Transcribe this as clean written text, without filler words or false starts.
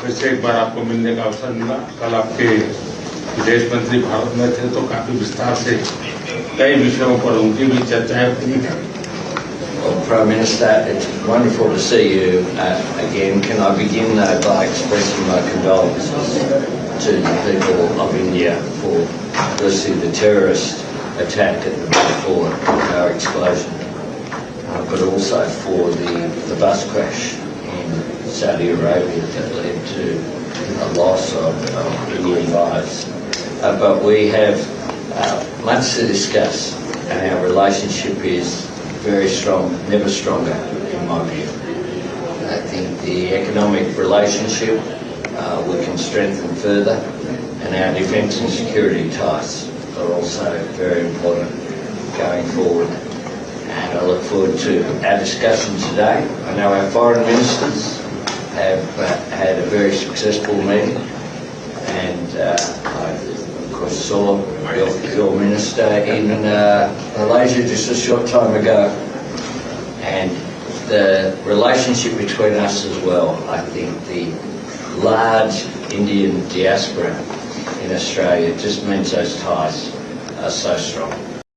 फिर से एक बार आपको मिलने का अवसर मिला। कल आपके विदेश मंत्री भारत में थे तो काफी विस्तार से कई विषयों पर उनकी भी चर्चाएं हुई हैं। Well, Prime Minister, it's wonderful to see you again. Can I begin by expressing my condolences to the people of India for firstly the terrorist attack at the Balfour Tower explosion, but also for the bus crash in Saudi Arabia that led to a loss of million lives. But we have much to discuss, and our relationship is very strong, never stronger in my view. I think the economic relationship we can strengthen further, and our defence and security ties are also very important going forward. And I look forward to our discussion today. I know our foreign ministers have had a very successful meeting, and I of course saw your minister in Malaysia just a short time ago, and the relationship between us as well. I think the large Indian diaspora in Australia just means those ties are so strong.